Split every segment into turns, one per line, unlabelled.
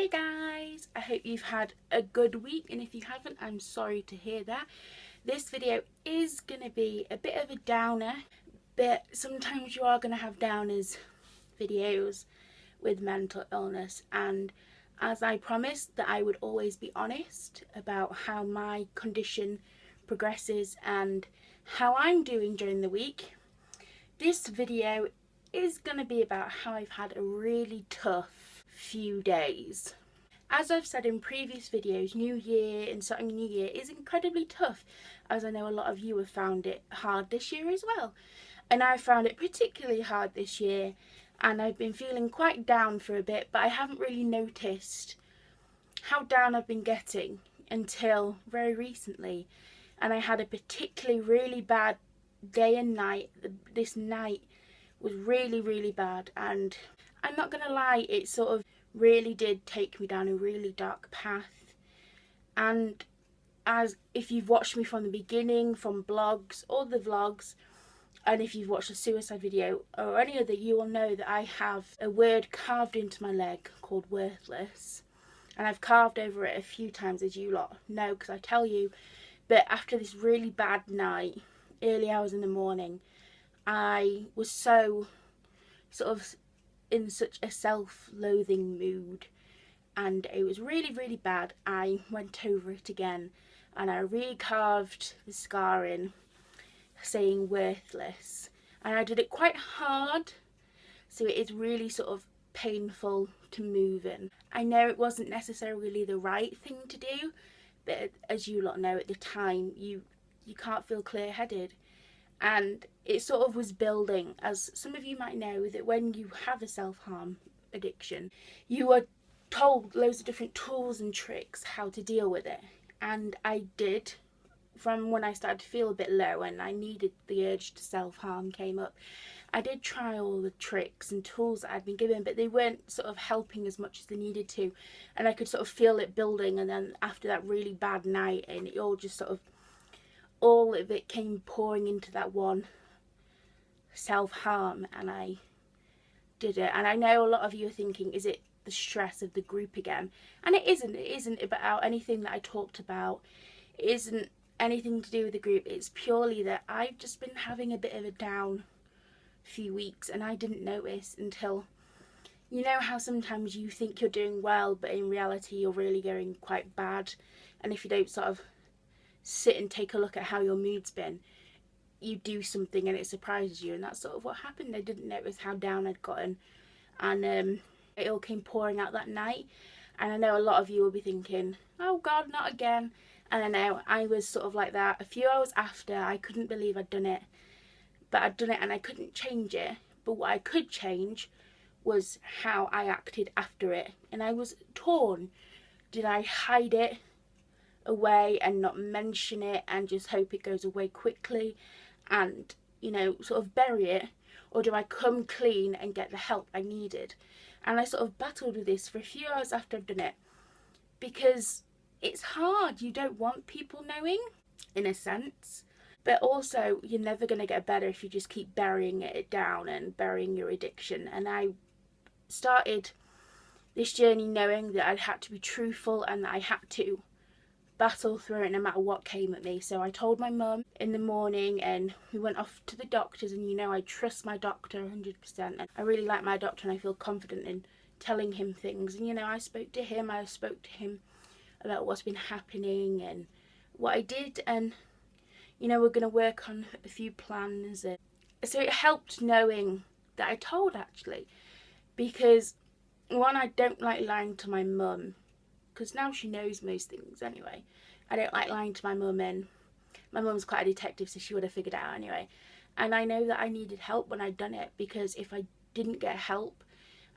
Hey guys, I hope you've had a good week, and if you haven't, I'm sorry to hear that. This video is going to be a bit of a downer, but sometimes you are going to have downers videos with mental illness, and as I promised that I would always be honest about how my condition progresses and how I'm doing during the week, this video is going to be about how I've had a really tough few days. As I've said in previous videos, New Year and starting a new year is incredibly tough, as I know a lot of you have found it hard this year as well. And I found it particularly hard this year, and I've been feeling quite down for a bit, but I haven't really noticed how down I've been getting until very recently. And I had a particularly really bad day and night. This night was really bad, and I'm not gonna lie, it sort of really did take me down a really dark path. And as if you've watched me from the beginning, from blogs or the vlogs, and if you've watched a suicide video or any other, you will know that I have a word carved into my leg called worthless, and I've carved over it a few times, as you lot know, because I tell you. But after this really bad night, early hours in the morning, I was so sort of in such a self-loathing mood, and it was really bad. I went over it again and I recarved the scarring saying worthless, and I did it quite hard, so it is really sort of painful to move in. I know it wasn't necessarily the right thing to do, but as you lot know, at the time you can't feel clear-headed. And it sort of was building, as some of you might know, that when you have a self-harm addiction, you are told loads of different tools and tricks how to deal with it. And I did, from when I started to feel a bit low and I needed the urge to self-harm came up. I did try all the tricks and tools that I'd been given, but they weren't sort of helping as much as they needed to. And I could sort of feel it building, and then after that really bad night, and it all just sort of, all of it came pouring into that one self-harm, and I did it. And I know a lot of you are thinking, is it the stress of the group again? And it isn't about anything that I talked about. It isn't anything to do with the group. It's purely that I've just been having a bit of a down few weeks, and I didn't notice until, you know how sometimes you think you're doing well, but in reality you're really going quite bad, and if you don't sort of sit and take a look at how your mood's been, you do something and it surprises you. And that's sort of what happened. I didn't notice how down I'd gotten, and it all came pouring out that night. And I know a lot of you will be thinking, oh god, not again. And I know I was sort of like that a few hours after. I couldn't believe I'd done it, but I'd done it and I couldn't change it. But what I could change was how I acted after it, and I was torn. Did I hide it away and not mention it and just hope it goes away quickly and, you know, sort of bury it, or do I come clean and get the help I needed? And I sort of battled with this for a few hours after I've done it, because it's hard. You don't want people knowing, in a sense, but also you're never going to get better if you just keep burying it down and burying your addiction. And I started this journey knowing that I had to be truthful and that I had to battle through it no matter what came at me. So I told my mum in the morning, and we went off to the doctors, and you know I trust my doctor 100%, and I really like my doctor and I feel confident in telling him things. And you know, I spoke to him about what's been happening and what I did, and you know, we're going to work on a few plans. And so it helped knowing that I told, actually, because one, I don't like lying to my mum, because now she knows most things anyway. I don't like lying to my mum, and my mum's quite a detective, so she would have figured it out anyway. And I know that I needed help when I'd done it, because if I didn't get help,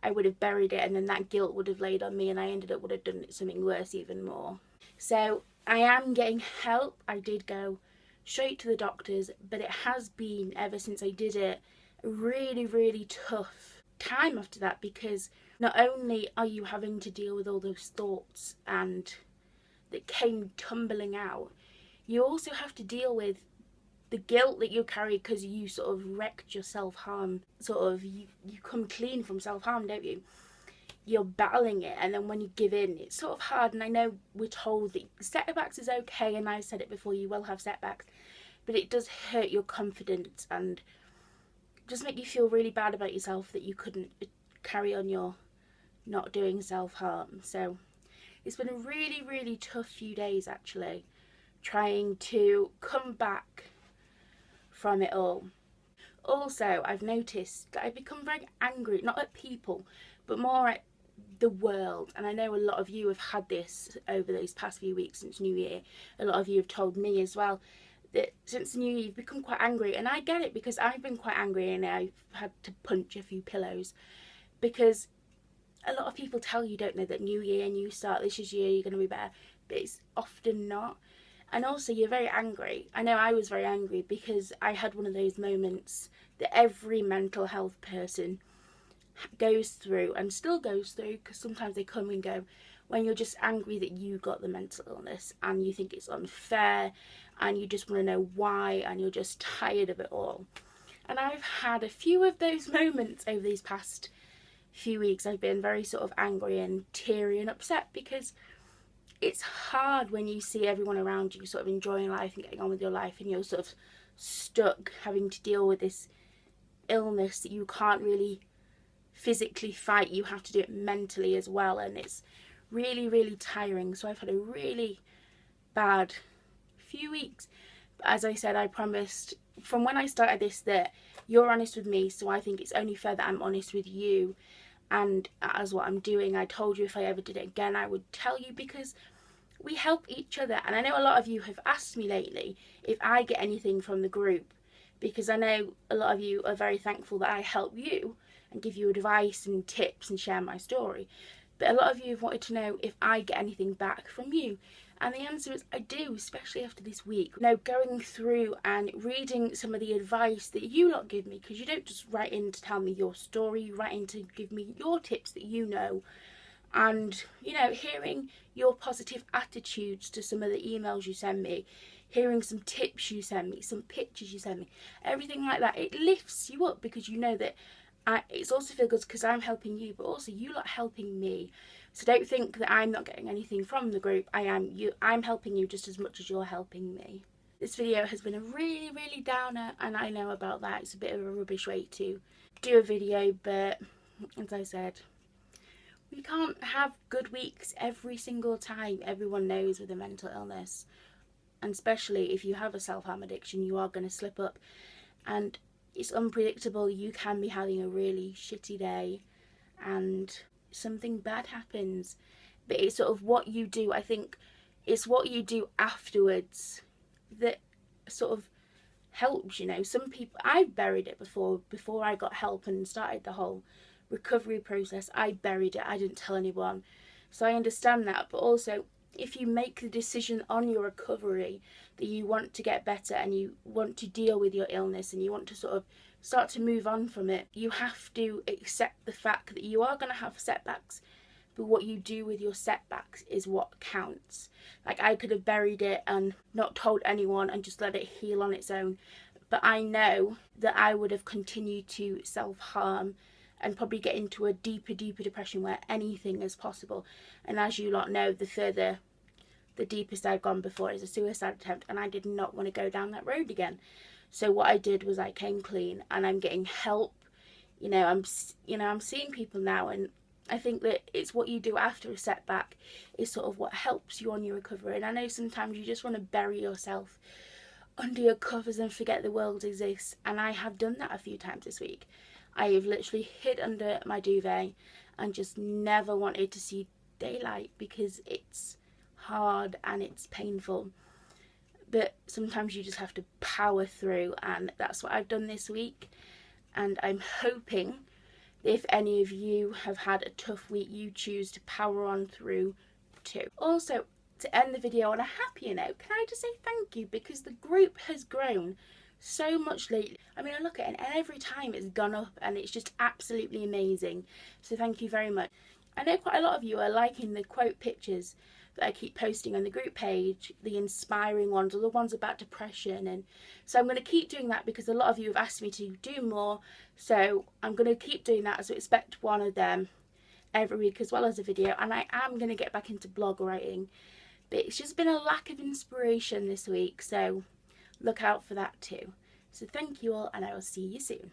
I would have buried it, and then that guilt would have laid on me, and I would have done something worse even more. So I am getting help. I did go straight to the doctors, but it has been, ever since I did it, a really tough time after that, because not only are you having to deal with all those thoughts and that came tumbling out, you also have to deal with the guilt that you carry because you sort of wrecked your self-harm. Sort of, you come clean from self-harm, don't you? you're battling it, and then when you give in, it's sort of hard. And I know we're told that setbacks is okay, and I've said it before, you will have setbacks, but it does hurt your confidence and just make you feel really bad about yourself that you couldn't carry on your not doing self-harm. So it's been a really, really tough few days actually, trying to come back from it all. Also, I've noticed that I've become very angry, not at people, but more at the world. And I know a lot of you have had this over these past few weeks since New Year. A lot of you have told me as well that since New Year you've become quite angry, and I get it, because I've been quite angry and I've had to punch a few pillows, because a lot of people tell you, don't they, that New Year, new start, this is year, you're going to be better, but it's often not. And also you're very angry. I know I was very angry because I had one of those moments that every mental health person goes through and still goes through, because sometimes they come and go, when you're just angry that you got the mental illness and you think it's unfair and you just want to know why, and you're just tired of it all. And I've had a few of those moments over these past few weeks. I've been very sort of angry and teary and upset, because it's hard when you see everyone around you sort of enjoying life and getting on with your life, and you're sort of stuck having to deal with this illness that you can't really physically fight. You have to do it mentally as well, and it's really, really tiring. So I've had a really bad few weeks. But as I said, I promised from when I started this that you're honest with me, so I think it's only fair that I'm honest with you. And as what I'm doing, I told you if I ever did it again I would tell you, because we help each other. And I know a lot of you have asked me lately if I get anything from the group, because I know a lot of you are very thankful that I help you and give you advice and tips and share my story. But a lot of you have wanted to know if I get anything back from you. And the answer is I do, especially after this week. You know, going through and reading some of the advice that you lot give me, because you don't just write in to tell me your story, you write in to give me your tips that you know. And, you know, hearing your positive attitudes to some of the emails you send me, hearing some tips you send me, some pictures you send me, everything like that, it lifts you up, because you know that it's also feel good because I'm helping you, but also you lot helping me. So don't think that I'm not getting anything from the group. I'm helping you just as much as you're helping me. This video has been a really, really downer, and I know about that. It's a bit of a rubbish way to do a video, but as I said, we can't have good weeks every single time. Everyone knows with a mental illness, and especially if you have a self-harm addiction, you are going to slip up, and it's unpredictable. You can be having a really shitty day and something bad happens, but it's sort of what you do. I think it's what you do afterwards that sort of helps, you know. Some people, I've buried it before I got help and started the whole recovery process. I buried it, I didn't tell anyone, so I understand that. But also, if you make the decision on your recovery that you want to get better and you want to deal with your illness and you want to sort of start to move on from it, you have to accept the fact that you are going to have setbacks, but what you do with your setbacks is what counts. Like, I could have buried it and not told anyone and just let it heal on its own, but I know that I would have continued to self-harm and probably get into a deeper depression where anything is possible. And as you lot know, the deepest I've gone before is a suicide attempt, and I did not want to go down that road again. So what I did was I came clean, and I'm getting help. I'm seeing people now, and I think that it's what you do after a setback is sort of what helps you on your recovery. And I know sometimes you just want to bury yourself under your covers and forget the world exists, and I have done that a few times this week. I have literally hid under my duvet and just never wanted to see daylight, because it's hard and it's painful. But sometimes you just have to power through, and that's what I've done this week. And I'm hoping that if any of you have had a tough week, you choose to power on through too. Also, to end the video on a happier note, can I just say thank you, because the group has grown so much lately. I mean, I look at it and every time it's gone up, and it's just absolutely amazing. So thank you very much. I know quite a lot of you are liking the quote pictures that I keep posting on the group page, the inspiring ones or the ones about depression, and so I'm going to keep doing that because a lot of you have asked me to do more, so I'm going to keep doing that. So expect one of them every week as well as a video, and I am going to get back into blog writing, but it's just been a lack of inspiration this week, so look out for that too. So thank you all, and I will see you soon.